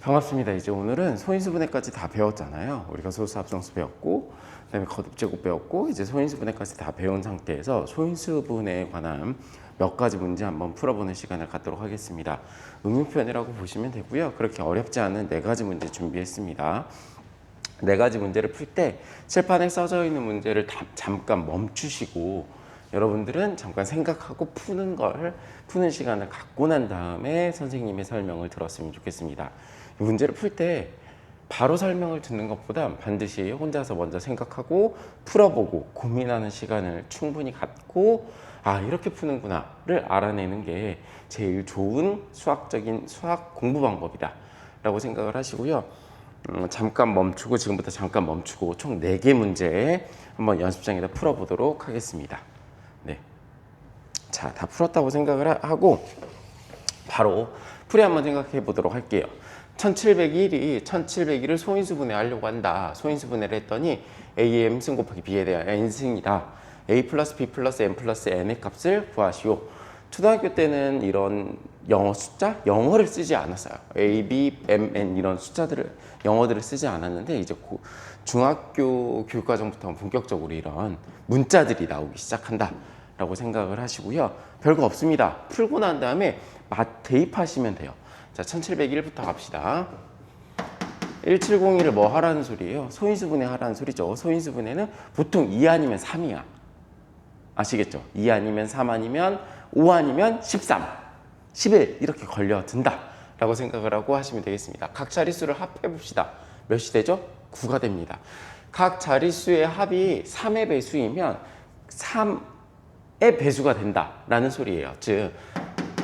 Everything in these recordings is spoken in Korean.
반갑습니다. 이제 오늘은 소인수분해까지 다 배웠잖아요. 우리가 소수 합성수 배웠고, 그다음에 거듭제곱 배웠고, 이제 소인수분해까지 다 배운 상태에서 소인수분해에 관한 몇 가지 문제 한번 풀어보는 시간을 갖도록 하겠습니다. 응용편이라고 보시면 되고요. 그렇게 어렵지 않은 4가지 문제 준비했습니다. 4가지 문제를 풀 때 칠판에 써져 있는 문제를 잠깐 멈추시고 여러분들은 잠깐 생각하고 푸는 시간을 갖고 난 다음에 선생님의 설명을 들었으면 좋겠습니다. 이 문제를 풀 때 바로 설명을 듣는 것보다 반드시 혼자서 먼저 생각하고 풀어보고 고민하는 시간을 충분히 갖고 이렇게 푸는구나를 알아내는 게 제일 좋은 수학 공부 방법이다 라고 생각을 하시고요. 잠깐 멈추고 지금부터 잠깐 멈추고 총 4개 문제 한번 연습장에다 풀어보도록 하겠습니다. 네, 자, 다 풀었다고 생각을 하고 바로 풀이 한번 생각해 보도록 할게요. 1701을 소인수분해 하려고 한다. 소인수분해를 했더니 A의 M승 곱하기 B에 대한 N승이다. A 플러스 B 플러스 N 플러스 N의 값을 구하시오. 초등학교 때는 이런 영어를 쓰지 않았어요. A, B, M, N 이런 영어들을 쓰지 않았는데 이제 중학교 교육과정부터 본격적으로 이런 문자들이 나오기 시작한다 라고 생각을 하시고요. 별거 없습니다. 풀고 난 다음에 대입하시면 돼요. 자, 1701부터 갑시다. 1701을 뭐 하라는 소리예요? 소인수분해 하라는 소리죠. 소인수분해는 보통 2 아니면 3이야. 아시겠죠? 2 아니면 3 아니면 5 아니면 13, 11 이렇게 걸려든다 라고 생각을 하고 하시면 되겠습니다. 각 자릿수를 합해 봅시다. 몇이 되죠? 9가 됩니다. 각 자릿수의 합이 3의 배수이면 3의 배수가 된다 라는 소리예요. 즉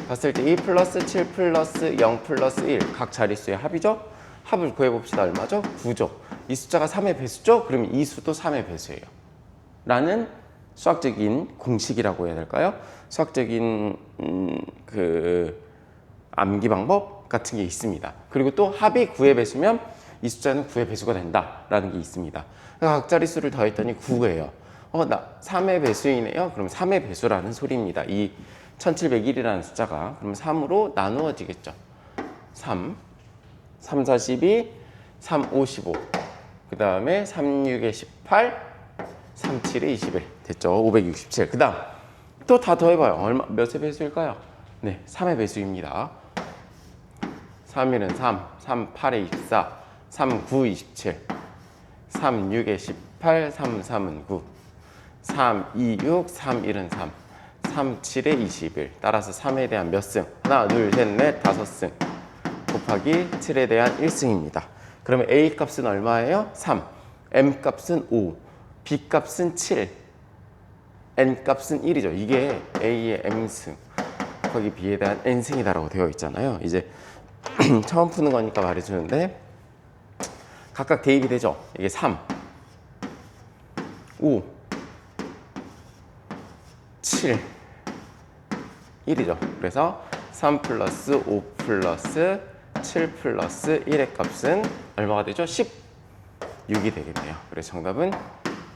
봤을 때 2 플러스 7 플러스 0 플러스 1 각 자릿수의 합이죠? 합을 구해봅시다. 얼마죠? 9죠. 이 숫자가 3의 배수죠? 그러면 이 수도 3의 배수예요. 라는 수학적인 공식이라고 해야 될까요? 수학적인 암기 방법 같은 게 있습니다. 그리고 또 합이 9의 배수면 이 숫자는 9의 배수가 된다라는 게 있습니다. 각 자릿수를 더했더니 9예요. 나 3의 배수이네요. 그럼 3의 배수라는 소리입니다. 이 1701이라는 숫자가 그럼 3으로 나누어지겠죠. 3, 3, 4, 12, 3, 5, 15. 그 다음에 3, 6에 18, 3, 7에 21. 됐죠. 567. 그 다음 또 다 더해봐요. 몇의 배수일까요? 네, 3의 배수입니다. 3, 1은 3, 3, 8에 24, 3, 9, 27, 3, 6에 18, 3, 3은 9, 3, 2, 6, 3, 1은 3, 3, 7에 21. 따라서 3에 대한 몇 승? 하나, 둘, 셋, 넷, 5승. 곱하기 7에 대한 1승입니다. 그러면 A 값은 얼마예요? 3. M 값은 5. B 값은 7. N 값은 1이죠. 이게 A의 M승 곱하기 B에 대한 N승이다라고 되어 있잖아요. 이제 처음 푸는 거니까 말해주는데 각각 대입이 되죠. 이게 3, 5, 7, 1이죠. 그래서 3 플러스 5 플러스 7 플러스 1의 값은 얼마가 되죠? 16이 되겠네요. 그래서 정답은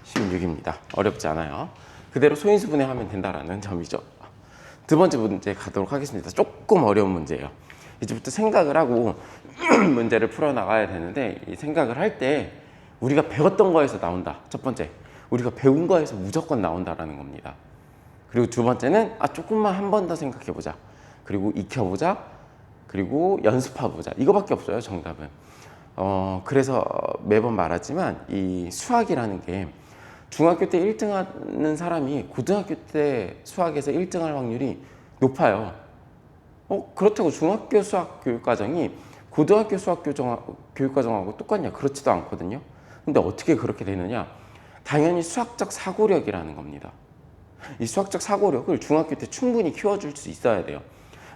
16입니다. 어렵지 않아요. 그대로 소인수분해 하면 된다라는 점이죠. 두 번째 문제 가도록 하겠습니다. 조금 어려운 문제예요. 이제부터 생각을 하고 문제를 풀어나가야 되는데 이 생각을 할 때 우리가 배웠던 거에서 나온다. 첫 번째, 우리가 배운 거에서 무조건 나온다라는 겁니다. 그리고 두 번째는 조금만 한 번 더 생각해보자. 그리고 익혀보자. 그리고 연습해보자. 이거밖에 없어요, 정답은. 그래서 매번 말하지만 이 수학이라는 게 중학교 때 1등 하는 사람이 고등학교 때 수학에서 1등 할 확률이 높아요. 그렇다고 중학교 수학 교육과정이 고등학교 수학 교육과정하고 똑같냐? 그렇지도 않거든요. 근데 어떻게 그렇게 되느냐? 당연히 수학적 사고력이라는 겁니다. 이 수학적 사고력을 중학교 때 충분히 키워줄 수 있어야 돼요.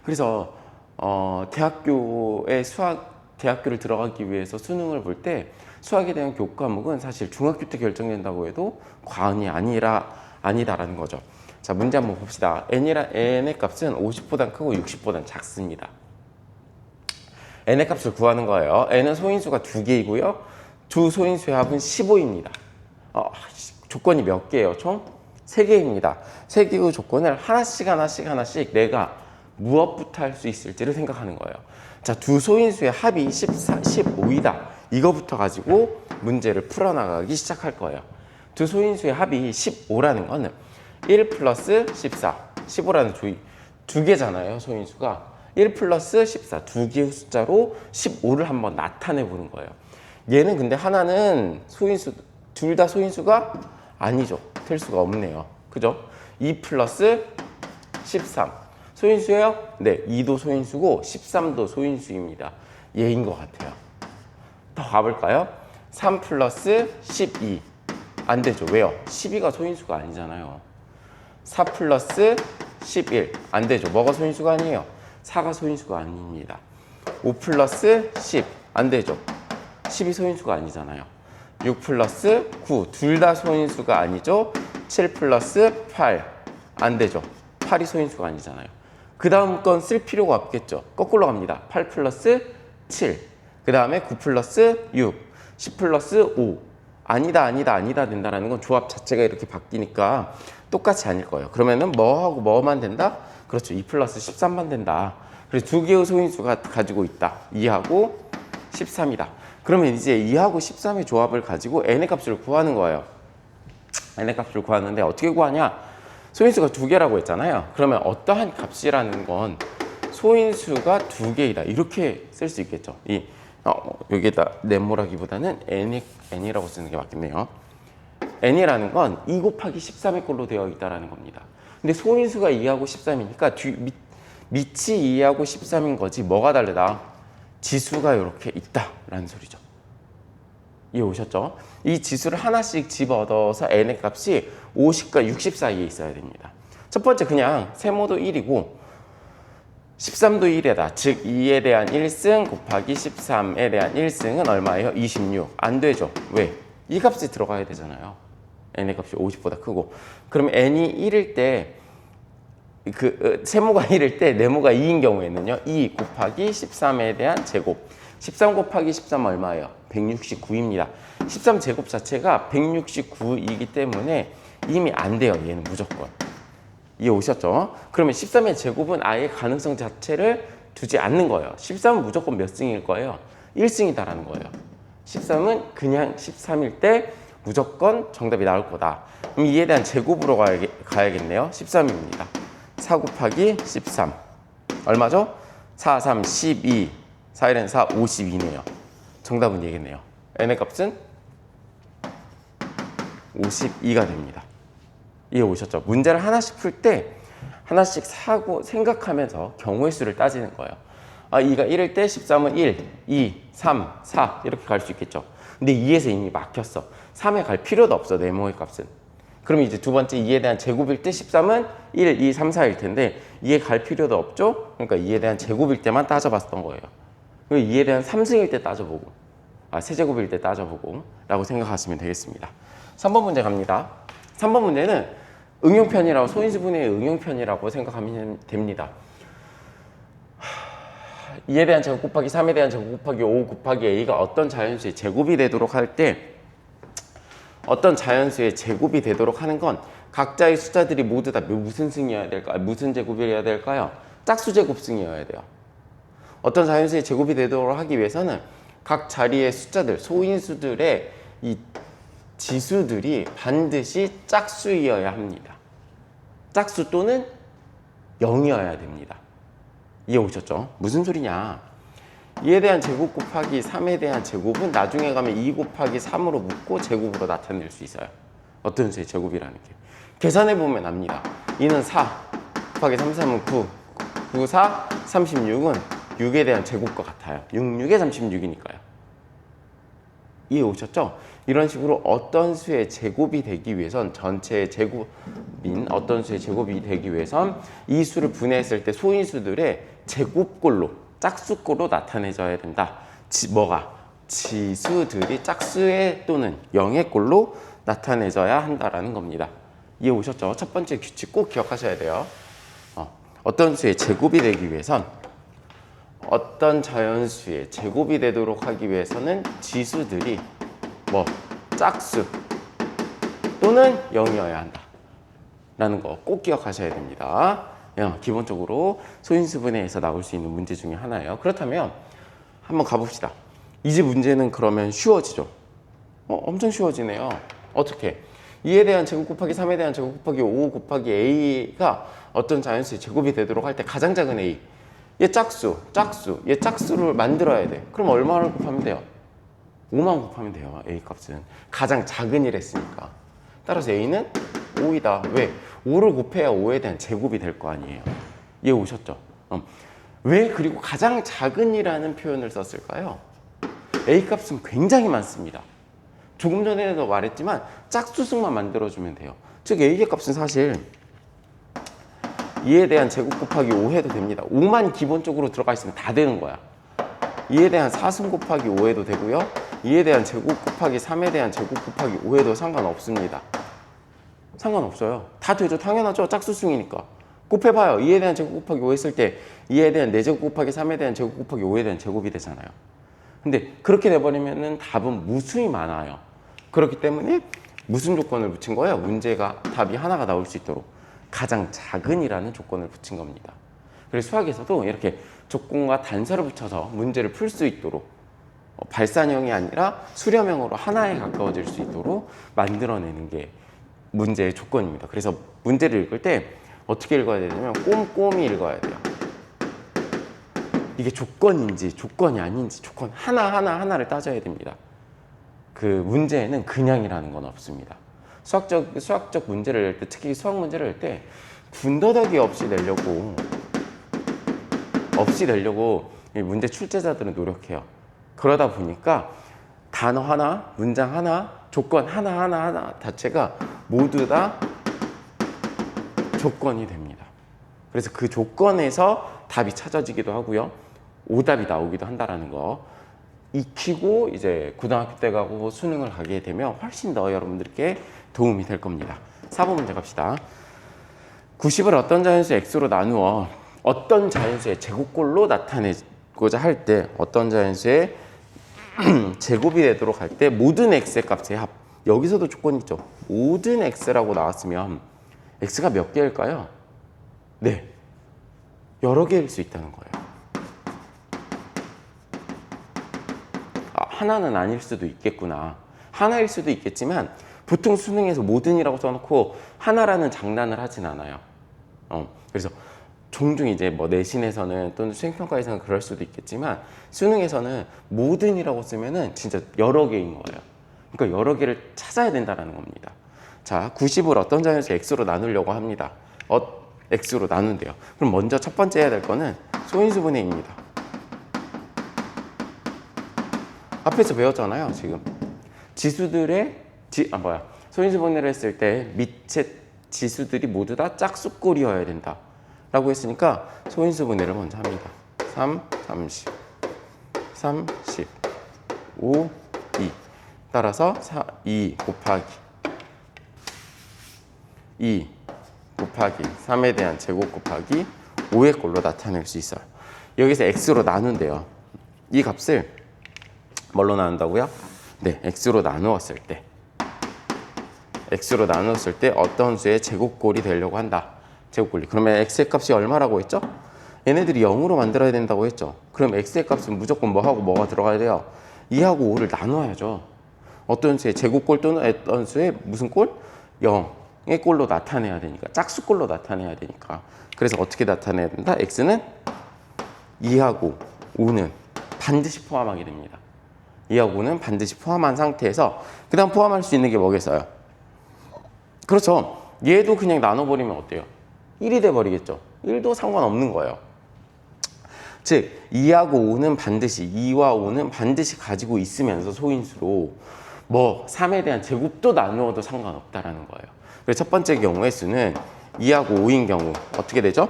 그래서 대학교를 들어가기 위해서 수능을 볼 때 수학에 대한 교과 과목은 사실 중학교 때 결정된다고 해도 과언이 아니다라는 거죠. 자, 문제 한번 봅시다. N의 값은 50보다 크고 60보다 작습니다. N의 값을 구하는 거예요. N은 소인수가 2개이고요. 두 소인수의 합은 15입니다. 조건이 몇 개예요? 총 3개입니다. 3개의 조건을 하나씩 내가 무엇부터 할 수 있을지를 생각하는 거예요. 자, 두 소인수의 합이 14, 15이다. 이거부터 가지고 문제를 풀어나가기 시작할 거예요. 두 소인수의 합이 15라는 거는 1 플러스 14, 15라는 두 개잖아요, 소인수가. 1 플러스 14, 두 개의 숫자로 15를 한번 나타내 보는 거예요. 얘는 근데 하나는 소인수, 둘 다 소인수가 아니죠. 될 수가 없네요. 그죠? 2 플러스 13. 소인수예요? 네, 2도 소인수고 13도 소인수입니다. 얘인 것 같아요. 더 가볼까요? 3 플러스 12. 안 되죠. 왜요? 12가 소인수가 아니잖아요. 4 플러스 11. 안 되죠. 뭐가 소인수가 아니에요? 4가 소인수가 아닙니다. 5 플러스 10. 안 되죠. 10이 소인수가 아니잖아요. 6 플러스 9. 둘 다 소인수가 아니죠. 7 플러스 8. 안 되죠. 8이 소인수가 아니잖아요. 그 다음 건 쓸 필요가 없겠죠. 거꾸로 갑니다. 8 플러스 7. 그 다음에 9 플러스 6. 10 플러스 5. 아니다 된다라는 건 조합 자체가 이렇게 바뀌니까 똑같이 아닐 거예요. 그러면은 뭐하고 뭐만 된다? 그렇죠. 2 플러스 13만 된다. 그래서 두 개의 소인수가 가지고 있다. 2하고 13이다. 그러면 이제 2하고 13의 조합을 가지고 n의 값을 구하는 거예요. n의 값을 구하는데 어떻게 구하냐? 소인수가 두 개라고 했잖아요. 그러면 어떠한 값이라는 건 소인수가 두 개이다. 이렇게 쓸 수 있겠죠. 여기에다 네모라기보다는 n이라고 쓰는 게 맞겠네요. n이라는 건 2 곱하기 13의 꼴로 되어 있다는 겁니다. 근데 소인수가 2하고 13이니까 밑이 2하고 13인 거지 뭐가 다르다? 지수가 이렇게 있다라는 소리죠. 이해 오셨죠? 이 지수를 하나씩 집어넣어서 n의 값이 50과 60 사이에 있어야 됩니다. 첫 번째 그냥 세모도 1이고 13도 1이다. 즉 2에 대한 1승 곱하기 13에 대한 1승은 얼마예요? 26. 안 되죠. 왜? 이 값이 들어가야 되잖아요. n의 값이 50보다 크고. 그럼 n이 1일 때 세모가 1일 때 네모가 2인 경우에는요. 2 곱하기 13에 대한 제곱. 13 곱하기 13 얼마예요? 169입니다. 13 제곱 자체가 169이기 때문에 이미 안 돼요. 얘는 무조건. 이해 오셨죠? 그러면 13의 제곱은 아예 가능성 자체를 두지 않는 거예요. 13은 무조건 몇 승일 거예요? 1승이다라는 거예요. 13은 그냥 13일 때 무조건 정답이 나올 거다. 그럼 이에 대한 제곱으로 가야겠네요. 13입니다. 4 곱하기 13. 얼마죠? 4, 3, 12. 4일엔 4, 52네요. 정답은 얘겠네요. n의 값은 52가 됩니다. 이해 오셨죠? 문제를 하나씩 풀 때 하나씩 생각하면서 경우의 수를 따지는 거예요. 2가 1일 때 13은 1, 2, 3, 4 이렇게 갈 수 있겠죠. 근데 2에서 이미 막혔어. 3에 갈 필요도 없어, 네모의 값은. 그럼 이제 두 번째 2에 대한 제곱일 때 13은 1, 2, 3, 4일 텐데 2에 갈 필요도 없죠? 그러니까 2에 대한 제곱일 때만 따져봤던 거예요. 그리고 2에 대한 3승일 때 따져보고 세제곱일 때 따져보고 라고 생각하시면 되겠습니다. 3번 문제 갑니다. 3번 문제는 응용편이라고 소인수분해의 응용편이라고 생각하면 됩니다. 2에 대한 제곱 곱하기 3에 대한 제곱 곱하기 5 곱하기 a가 어떤 자연수의 제곱이 되도록 할 때 어떤 자연수의 제곱이 되도록 하는 건 각자의 숫자들이 모두 다 무슨 승이어야 될까요? 무슨 제곱이어야 될까요? 짝수 제곱승이어야 돼요. 어떤 자연수의 제곱이 되도록 하기 위해서는 각 자리의 숫자들, 소인수들의 이 지수들이 반드시 짝수이어야 합니다. 짝수 또는 0이어야 됩니다. 이해 오셨죠? 무슨 소리냐? 2에 대한 제곱 곱하기 3에 대한 제곱은 나중에 가면 2 곱하기 3으로 묶고 제곱으로 나타낼 수 있어요. 어떤 수의 제곱이라는 게. 계산해보면 압니다. 2는 4 곱하기 3, 3은 9, 9, 4, 36은 6에 대한 제곱과 같아요. 6, 6에 36이니까요. 이해 오셨죠? 이런 식으로 어떤 수의 제곱이 되기 위해선 전체의 제곱인 어떤 수의 제곱이 되기 위해선 이 수를 분해했을 때 소인수들의 제곱꼴로 짝수꼴로 나타내져야 된다. 지수들이 짝수의 또는 0의 꼴로 나타내져야 한다라는 겁니다. 이해 오셨죠? 첫 번째 규칙 꼭 기억하셔야 돼요. 어떤 수의 제곱이 되기 위해선 어떤 자연수의 제곱이 되도록 하기 위해서는 지수들이 짝수 또는 0이어야 한다 라는 거 꼭 기억하셔야 됩니다. 기본적으로 소인수분해에서 나올 수 있는 문제 중에 하나예요. 그렇다면 한번 가봅시다. 이제 문제는 그러면 쉬워지죠. 엄청 쉬워지네요. 어떻게? 2에 대한 제곱 곱하기 3에 대한 제곱 곱하기 5 곱하기 a가 어떤 자연수의 제곱이 되도록 할 때 가장 작은 a, 얘 짝수, 얘 짝수를 만들어야 돼. 그럼 얼마를 곱하면 돼요? 5만 곱하면 돼요. a 값은 가장 작은 이랬으니까. 따라서 a는 5이다. 왜? 5를 곱해야 5에 대한 제곱이 될 거 아니에요. 이해 오셨죠? 왜 그리고 가장 작은이라는 표현을 썼을까요? a 값은 굉장히 많습니다. 조금 전에도 말했지만 짝수승만 만들어주면 돼요. 즉 a의 값은 사실 2에 대한 제곱 곱하기 5 해도 됩니다. 5만 기본적으로 들어가 있으면 다 되는 거야. 2에 대한 4승 곱하기 5 해도 되고요. 2에 대한 제곱 곱하기 3에 대한 제곱 곱하기 5 해도 상관없습니다. 상관없어요. 다 되죠. 당연하죠. 짝수승이니까. 곱해봐요. 2에 대한 제곱 곱하기 5 했을 때 2에 대한 4제곱 곱하기 3에 대한 제곱 곱하기 5에 대한 제곱이 되잖아요. 근데 그렇게 돼버리면 답은 무수히 많아요. 그렇기 때문에 무슨 조건을 붙인 거예요? 문제가 답이 하나가 나올 수 있도록 가장 작은이라는 조건을 붙인 겁니다. 그래서 수학에서도 이렇게 조건과 단서를 붙여서 문제를 풀 수 있도록 발산형이 아니라 수렴형으로 하나에 가까워질 수 있도록 만들어내는 게 문제의 조건입니다. 그래서 문제를 읽을 때 어떻게 읽어야 되냐면 꼼꼼히 읽어야 돼요. 이게 조건인지 조건이 아닌지 조건 하나를 따져야 됩니다. 그 문제에는 그냥이라는 건 없습니다. 수학적 문제를 낼 때, 특히 수학 문제를 낼 때 군더더기 없이 내려고 이 문제 출제자들은 노력해요. 그러다 보니까 단어 하나, 문장 하나, 조건 하나 자체가 모두 다 조건이 됩니다. 그래서 그 조건에서 답이 찾아지기도 하고요. 오답이 나오기도 한다는 거 익히고 이제 고등학교 때 가고 수능을 가게 되면 훨씬 더 여러분들께 도움이 될 겁니다. 4번 문제 갑시다. 90을 어떤 자연수 x로 나누어 어떤 자연수의 제곱꼴로 나타내고자 할 때 어떤 자연수의 제곱이 되도록 할 때 모든 x의 값의 합. 여기서도 조건이 있죠. 모든 x라고 나왔으면 x가 몇 개일까요? 네, 여러 개일 수 있다는 거예요. 하나는 아닐 수도 있겠구나. 하나일 수도 있겠지만 보통 수능에서 모든이라고 써놓고 하나라는 장난을 하진 않아요. 그래서 종종 이제 뭐 내신에서는 또는 수행평가에서는 그럴 수도 있겠지만 수능에서는 모든이라고 쓰면은 진짜 여러 개인 거예요. 그러니까 여러 개를 찾아야 된다는 겁니다. 자, 90을 어떤 자연수 x로 나누려고 합니다. x로 나눈대요. 그럼 먼저 첫 번째 해야 될 거는 소인수분해입니다. 앞에서 배웠잖아요, 지금. 지수들의 소인수분해를 했을 때 밑에 지수들이 모두 다 짝수꼴이어야 된다 라고 했으니까 소인수분해를 먼저 합니다. 3, 30, 3, 10, 5, 2 따라서 2 곱하기 3에 대한 제곱 곱하기 5의 꼴로 나타낼 수 있어요. 여기서 x로 나눈대요. 이 값을 뭘로 나눈다고요? 네, x로 나누었을 때 어떤 수의 제곱꼴이 되려고 한다. 제곱꼴이. 그러면 x의 값이 얼마라고 했죠? 얘네들이 0으로 만들어야 된다고 했죠. 그럼 x의 값은 무조건 뭐하고 뭐가 들어가야 돼요? 2하고 5를 나눠야죠. 어떤 수의 제곱꼴 또는 어떤 수의 무슨 꼴? 0의 꼴로 나타내야 되니까. 짝수꼴로 나타내야 되니까. 그래서 어떻게 나타내야 된다? x는 2하고 5는 반드시 포함하게 됩니다. 2하고 5는 반드시 포함한 상태에서 그 다음 포함할 수 있는 게 뭐겠어요? 그렇죠. 얘도 그냥 나눠버리면 어때요? 1이 돼버리겠죠. 1도 상관없는 거예요. 즉 2하고 5는 반드시 2와 5는 반드시 가지고 있으면서 소인수로 뭐 3에 대한 제곱도 나누어도 상관없다라는 거예요. 그래서 첫 번째 경우의 수는 2하고 5인 경우 어떻게 되죠?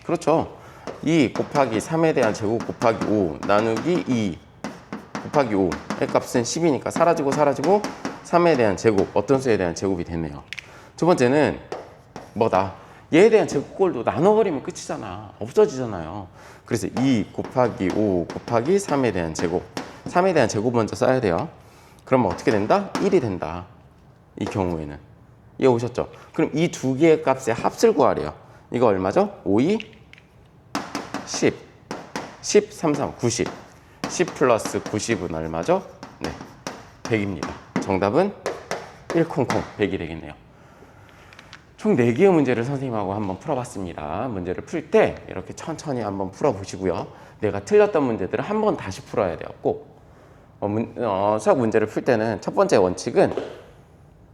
그렇죠. 2 곱하기 3에 대한 제곱 곱하기 5 나누기 2 곱하기 5의 값은 10이니까 사라지고 3에 대한 제곱, 어떤 수에 대한 제곱이 되네요. 두 번째는 뭐다? 얘에 대한 제곱꼴도 나눠버리면 끝이잖아. 없어지잖아요. 그래서 2 곱하기 5 곱하기 3에 대한 제곱. 3에 대한 제곱 먼저 써야 돼요. 그러면 어떻게 된다? 1이 된다. 이 경우에는. 이해 오셨죠? 그럼 이 두 개의 값의 합을 구하래요. 이거 얼마죠? 5, 2, 10. 10, 3, 3, 90. 10 플러스 90은 얼마죠? 네, 100입니다. 정답은 1콩콩 100이 되겠네요. 총 4개의 문제를 선생님하고 한번 풀어봤습니다. 문제를 풀 때 이렇게 천천히 한번 풀어보시고요. 내가 틀렸던 문제들을 한번 다시 풀어야 돼요. 꼭. 수학 문제를 풀 때는 첫 번째 원칙은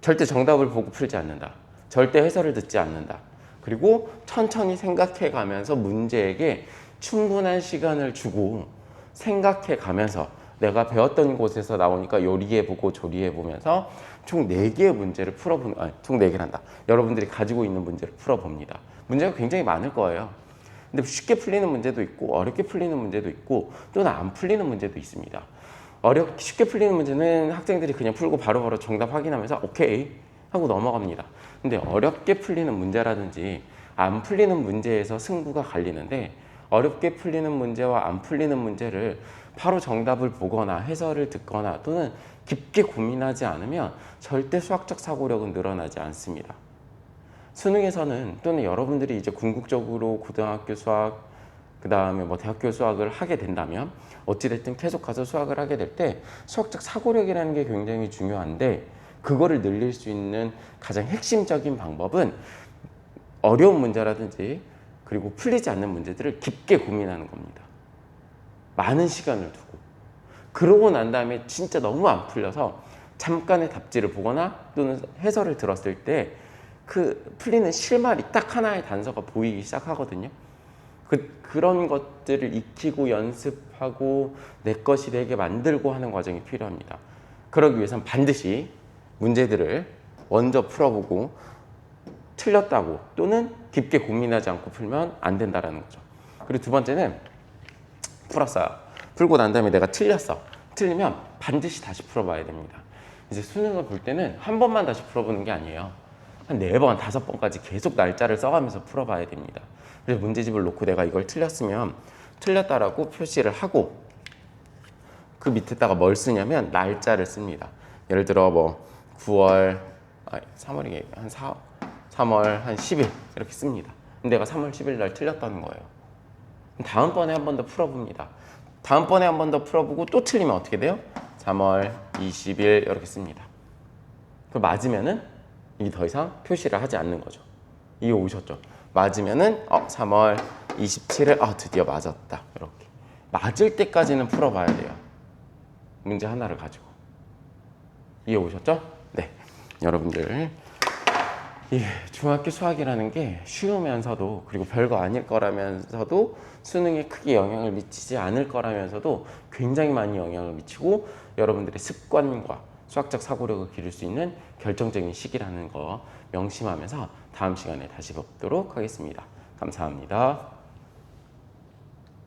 절대 정답을 보고 풀지 않는다. 절대 해설을 듣지 않는다. 그리고 천천히 생각해 가면서 문제에게 충분한 시간을 주고 생각해 가면서 내가 배웠던 곳에서 나오니까 요리해 보고 조리해 보면서 총 4개의 문제를 풀어보는, 총 4개란다. 여러분들이 가지고 있는 문제를 풀어봅니다. 문제가 굉장히 많을 거예요. 근데 쉽게 풀리는 문제도 있고 어렵게 풀리는 문제도 있고 또는 안 풀리는 문제도 있습니다. 쉽게 풀리는 문제는 학생들이 그냥 풀고 바로바로 정답 확인하면서 오케이 하고 넘어갑니다. 근데 어렵게 풀리는 문제라든지 안 풀리는 문제에서 승부가 갈리는데 어렵게 풀리는 문제와 안 풀리는 문제를 바로 정답을 보거나 해설을 듣거나 또는 깊게 고민하지 않으면 절대 수학적 사고력은 늘어나지 않습니다. 수능에서는 또는 여러분들이 이제 궁극적으로 고등학교 수학 그 다음에 뭐 대학교 수학을 하게 된다면 어찌됐든 계속 가서 수학을 하게 될 때 수학적 사고력이라는 게 굉장히 중요한데 그거를 늘릴 수 있는 가장 핵심적인 방법은 어려운 문제라든지 그리고 풀리지 않는 문제들을 깊게 고민하는 겁니다. 많은 시간을 두고 그러고 난 다음에 진짜 너무 안 풀려서 잠깐의 답지를 보거나 또는 해설을 들었을 때 그 풀리는 실마리 딱 하나의 단서가 보이기 시작하거든요. 그런 것들을 익히고 연습하고 내 것이 되게 만들고 하는 과정이 필요합니다. 그러기 위해서는 반드시 문제들을 먼저 풀어보고 틀렸다고 또는 깊게 고민하지 않고 풀면 안 된다는 거죠. 그리고 두 번째는 풀었어요. 풀고 난 다음에 내가 틀렸어. 틀리면 반드시 다시 풀어봐야 됩니다. 이제 수능을 볼 때는 한 번만 다시 풀어보는 게 아니에요. 한 4번, 5번까지 계속 날짜를 써가면서 풀어봐야 됩니다. 그래서 문제집을 놓고 내가 이걸 틀렸으면 틀렸다라고 표시를 하고 그 밑에다가 뭘 쓰냐면 날짜를 씁니다. 예를 들어 뭐 9월, 3월이 한 3월 한 10일 이렇게 씁니다. 근데 내가 3월 10일 날 틀렸다는 거예요. 다음번에 한 번 더 풀어봅니다. 다음번에 한 번 더 풀어보고 또 틀리면 어떻게 돼요? 3월 20일 이렇게 씁니다. 그 맞으면은 이게 더 이상 표시를 하지 않는 거죠. 이게 오셨죠? 맞으면은 3월 27일 드디어 맞았다. 이렇게 맞을 때까지는 풀어봐야 돼요. 문제 하나를 가지고. 이해 오셨죠? 네, 여러분들 중학교 수학이라는 게 쉬우면서도 그리고 별거 아닐 거라면서도 수능에 크게 영향을 미치지 않을 거라면서도 굉장히 많이 영향을 미치고 여러분들의 습관과 수학적 사고력을 기를 수 있는 결정적인 시기라는 거 명심하면서 다음 시간에 다시 뵙도록 하겠습니다. 감사합니다.